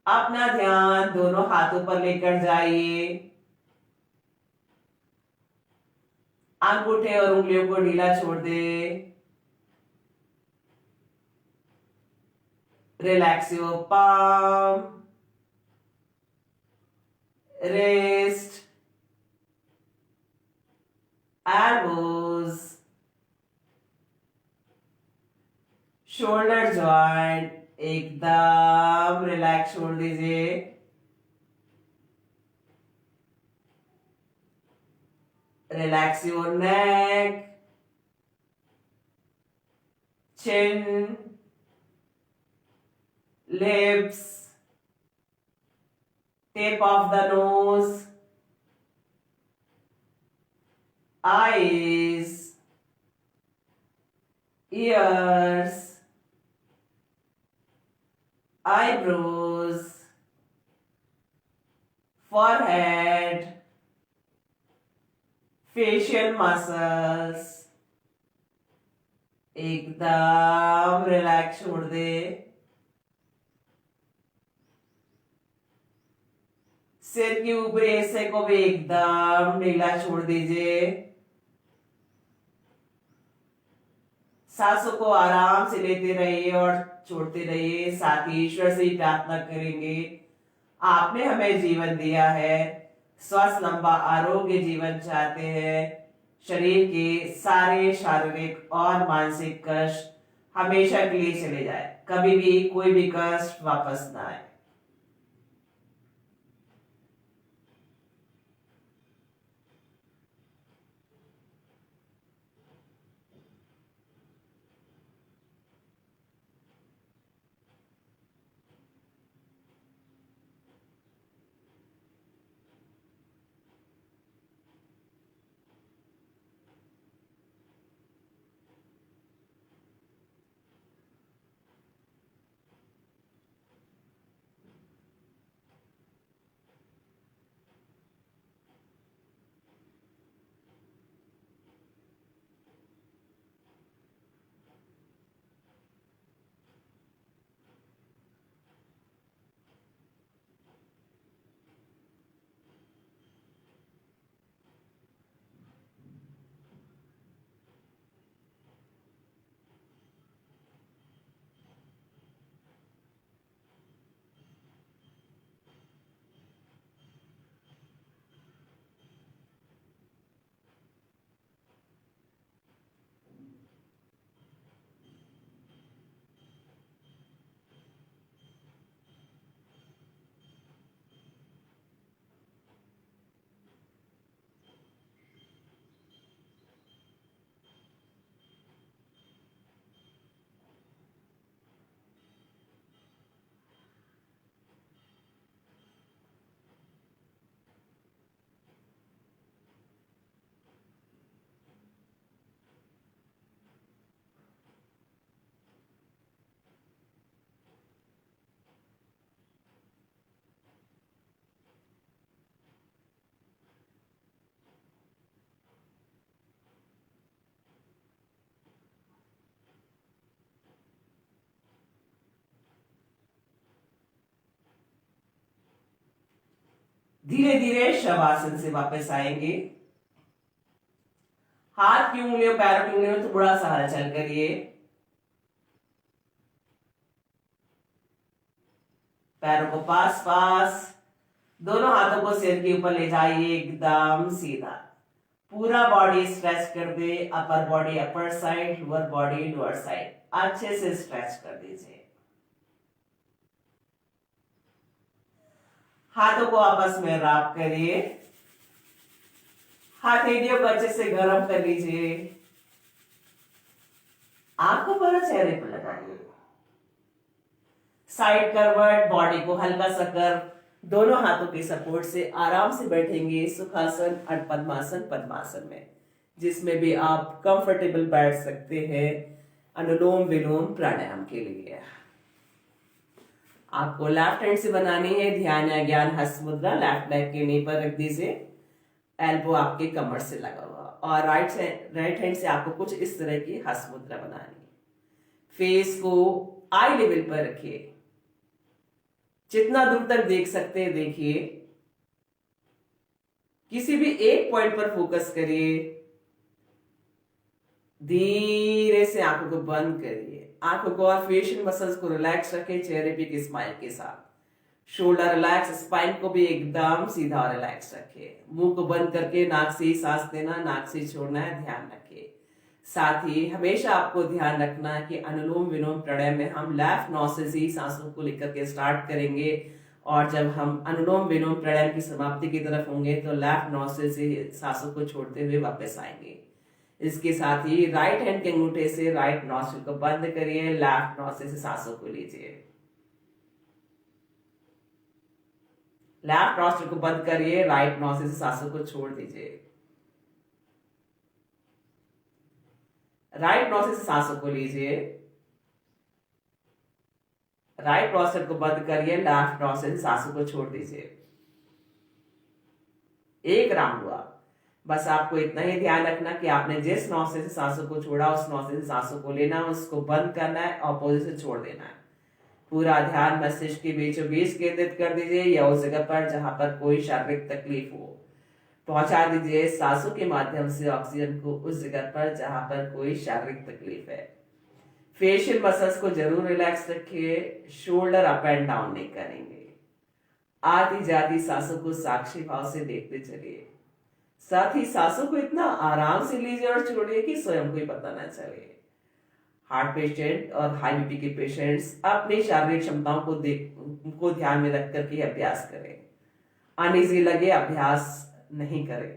अपना ध्यान दोनों हाथों पर लेकर जाइए। अंगूठे और उंगलियों को ढीला छोड़ दे। Relax your palm, wrist, elbows, shoulder joint एकदम रिलैक्स छोड़ दीजिए। Relax your neck, chin, lips, tip of the nose, eyes, ears, eyebrows, forehead, facial muscles एकदम रिलैक्स छोड़ दे। सिर के ऊपरी हिस्से को भी एकदम ढीला छोड़ दीजिए। सांसों को आराम से लेते रहिए और छोड़ते रहिए। साथ ही ईश्वर से ही प्रार्थना करेंगे, आपने हमें जीवन दिया है, स्वस्थ लंबा आरोग्य जीवन चाहते हैं। शरीर के सारे शारीरिक और मानसिक कष्ट हमेशा के लिए चले जाए, कभी भी कोई भी कष्ट वापस ना आए। धीरे धीरे शवासन से वापस आएंगे। हाथ की उंगलियों पैरों की उंगलियों में थोड़ा सा हलचल करिए। पैरों को पास पास, दोनों हाथों को सिर के ऊपर ले जाइए एकदम सीधा। पूरा बॉडी स्ट्रेच कर दे, upper body upper side, lower body lower side, अच्छे से स्ट्रेच कर दीजिए। हाथों को आपस में रैप करिए। हथेलियों को अच्छे से गर्म कर लीजिए। आंखों पर चेहरे पर लगाइए। साइड करवट, बॉडी को हल्का सा कर, दोनों हाथों के सपोर्ट से आराम से बैठेंगे सुखासन और पद्मासन पद्मासन में, जिसमें भी आप कंफर्टेबल बैठ सकते हैं अनुलोम विलोम प्राणायाम के लिए। आपको लेफ्ट हैंड से बनानी है ध्यान या ज्ञान हस्त मुद्रा। लेफ्ट लेग के नी पर रख दीजिए, एल्बो आपके कमर से लगा हुआ, और राइट हैंड से आपको कुछ इस तरह की हस्त मुद्रा बनानी है। फेस को आई लेवल पर रखिए, जितना दूर तक देख सकते हैं देखिए। किसी भी एक पॉइंट पर फोकस करिए। धीरे से आंखों को बंद करिए। आंखों को और फेशियल मसल्स को रिलैक्स रखें चेहरे पे की स्माइल के साथ। शोल्डर रिलैक्स, स्पाइन को भी एकदम सीधा और रिलैक्स रखें। मुंह को बंद करके नाक से ही सांस देना, नाक से छोड़ना है, ध्यान रखें। साथ ही हमेशा आपको ध्यान रखना है कि अनुलोम विलोम प्राणायाम में हम लेफ्ट नॉस से ही सांसों को लेकर के स्टार्ट करेंगे, और जब हम अनुलोम विलोम प्राणायाम की समाप्ति की तरफ होंगे तो लेफ्ट नॉस से सांसों को छोड़ते हुए वापस आएंगे। इसके साथ ही राइट हैंड के अंगूठे से राइट नॉस्ट्रिल को बंद करिए, लेफ्ट नॉस्ट्रिल से सांसों को लीजिए। लेफ्ट नॉस्ट्रिल को बंद करिए, राइट नॉस्ट्रिल से सांसों को छोड़ दीजिए। राइट नॉस्ट्रिल से सांसों को लीजिए। राइट नॉस्ट्रिल को बंद करिए, लेफ्ट नॉस्ट्रिल से सांसों को छोड़ दीजिए। एक राउंड हुआ। बस आपको इतना ही ध्यान रखना कि आपने जिस नॉस्ट्रिल से सांसों को छोड़ा उस नॉस्ट्रिल से सांसों को लेना, उसको बंद करना है, ऑपोजिट से छोड़ देना है। पूरा ध्यान मस्तिष्क के बीचों बीच केंद्रित कर दीजिए, या उस जगह पर जहां पर कोई शारीरिक तकलीफ हो। पहुंचा दीजिए सांसों के माध्यम से ऑक्सीजन को उस जगह पर जहां पर कोई शारीरिक तकलीफ है। फेशियल मसल्स को जरूर रिलैक्स रखिए। शोल्डर अप एंड डाउन नहीं करेंगे। आती जाती सांसों को साक्षी भाव से देखते चलिए। साथ ही सांसों को इतना आराम से लीजिए और छोड़िए कि स्वयं को ही पता ना चले। हार्ट पेशेंट और हाई बीपी के पेशेंट्स अपनी शारीरिक क्षमताओं को ध्यान में रख करके अभ्यास करें। अनईजी लगे अभ्यास नहीं करें।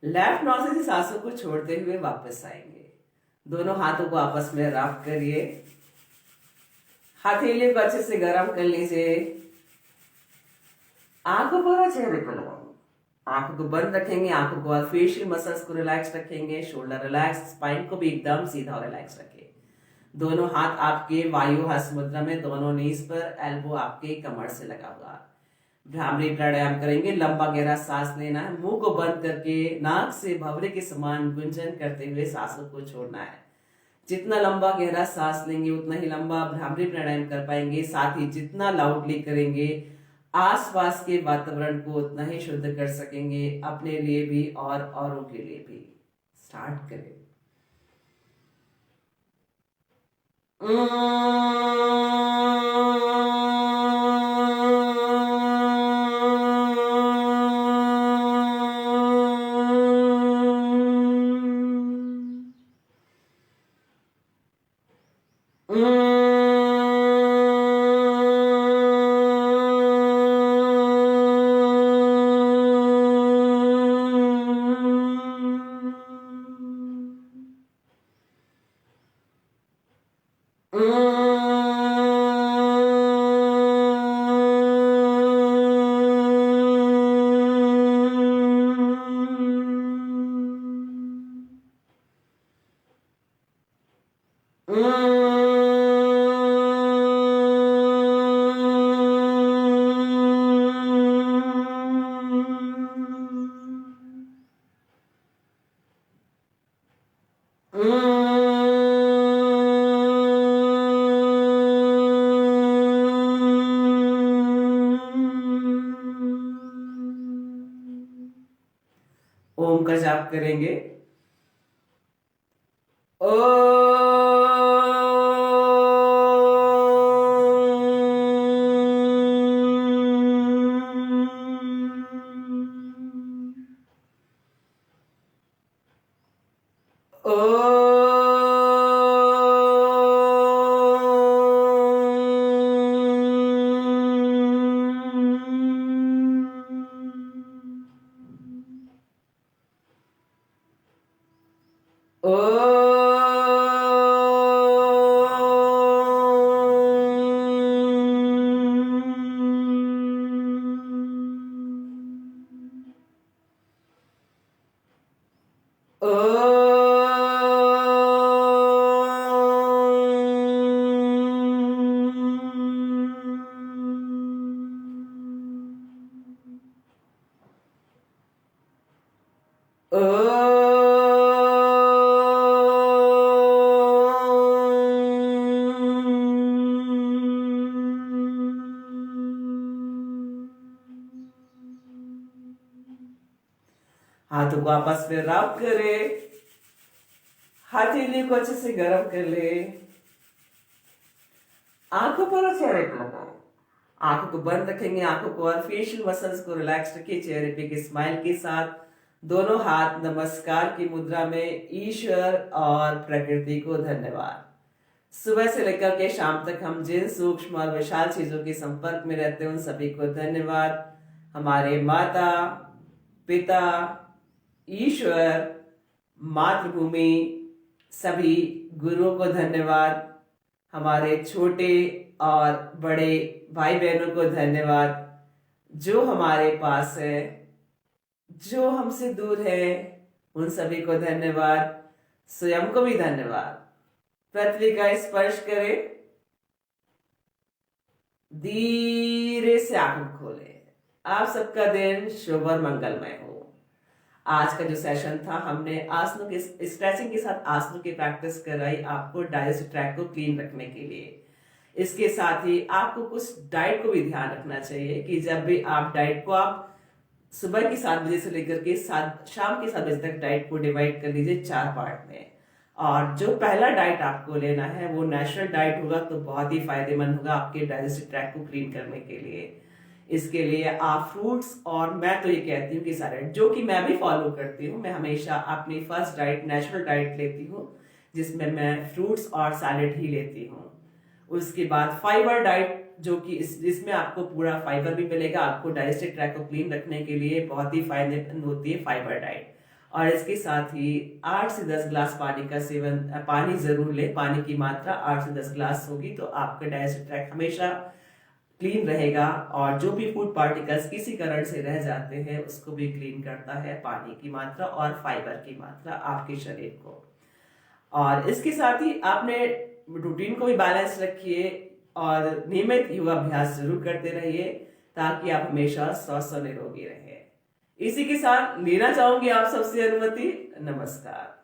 लेफ्ट नॉज से सांसों को छोड़ते हुए वापस आएंगे। दोनों हाथों को आपस में रब करिए। हथेली को अच्छे से गर्म कर लीजिए। आंखों को और चेहरे को लगाओ। आंखों को बंद रखेंगे, आंखों को और फेशियल मसल्स को रिलैक्स रखेंगे, शोल्डर रिलैक्स, स्पाइन को भी एकदम सीधा और रिलैक्स रखें। दोनों हाथ आपके वायु हस्त मुद्रा में, दोनों नीज पर, एल्बो आपके कमर से लगा हुआ। भ्रामरी प्राणायाम करेंगे। लंबा गहरा सांस लेना है, मुंह को बंद करके नाक से भंवरे के समान गुंजन करते हुए सांसों को छोड़ना है। जितना लंबा गहरा सांस लेंगे उतना ही लंबा भ्रामरी प्राणायाम कर पाएंगे। साथ ही जितना लाउडली करेंगे आसपास के वातावरण को उतना ही शुद्ध कर सकेंगे, अपने लिए भी और औरों के लिए भी। स्टार्ट करें। ओम का जाप करेंगे। हाथों को आपस में रब करे। हथेली को अच्छे से गर्म कर ले। आंखों पर और चेहरे को लगाओ। आंखों को बंद रखेंगे, आंखों को और फेशियल मसल्स को रिलैक्स रखिए। चेहरे पे एक स्माइल के साथ दोनों हाथ नमस्कार की मुद्रा में, ईश्वर और प्रकृति को धन्यवाद। सुबह से लेकर के शाम तक हम जिन सूक्ष्म और विशाल चीजों के संपर्क में रहते हैं उन सभी को धन्यवाद। हमारे माता पिता, ईश्वर, मातृभूमि, सभी गुरुओं को धन्यवाद। हमारे छोटे और बड़े भाई बहनों को धन्यवाद जो हमारे पास है, जो हमसे दूर है उन सभी को धन्यवाद। स्वयं को भी धन्यवाद। पृथ्वी का स्पर्श करें। धीरे से आंख खोले। आप सबका दिन शुभ और मंगलमय हो। आज का जो सेशन था हमने आसनों के स्ट्रेचिंग के साथ आसनों की प्रैक्टिस कराई आपको डाइजेस्टिव ट्रैक्ट को क्लीन रखने के लिए। इसके साथ ही आपको कुछ डाइट को भी ध्यान रखना चाहिए कि जब भी आप डाइट को आप सुबह की 7 बजे से लेकर के शाम के 7 बजे तक डाइट को डिवाइड कर लीजिए 4 पार्ट में। और जो पहला डाइट आपको लेना है वो नेचुरल डाइट होगा, तो बहुत ही फायदेमंद होगा आपके डाइजेस्टिव ट्रैक्ट को क्लीन करने के लिए। इसके लिए आप फ्रूट्स, और मैं तो ये कहती हूँ कि सैलेड, जो कि मैं भी फॉलो करती हूँ। मैं हमेशा अपनी फर्स्ट डाइट नेचुरल डाइट लेती हूँ जिसमें मैं फ्रूट्स और सैलेड ही लेती हूँ। उसके बाद फाइबर डाइट, जो कि इसमें आपको पूरा फाइबर भी मिलेगा। आपको डाइजेस्टिव ट्रैक्ट को क्लीन रखने के लिए बहुत ही फायदेमंद होती है फाइबर डाइट। और इसके साथ ही 8 से 10 ग्लास पानी का सेवन, पानी जरूर ले। पानी की मात्रा 8 से 10 ग्लास होगी तो आपका डाइजेस्टिव ट्रैक्ट हमेशा क्लीन रहेगा, और जो भी फूड पार्टिकल्स किसी कारण से रह जाते हैं उसको भी क्लीन करता है पानी की मात्रा और फाइबर की मात्रा आपके शरीर को। और इसके साथ ही आपने रूटीन को भी बैलेंस रखिए और नियमित योगाभ्यास जरूर करते रहिए ताकि आप हमेशा स्वस्थ और निरोगी रहे। इसी के साथ लेना चाहूंगी आप सबसे अनुमति। नमस्कार।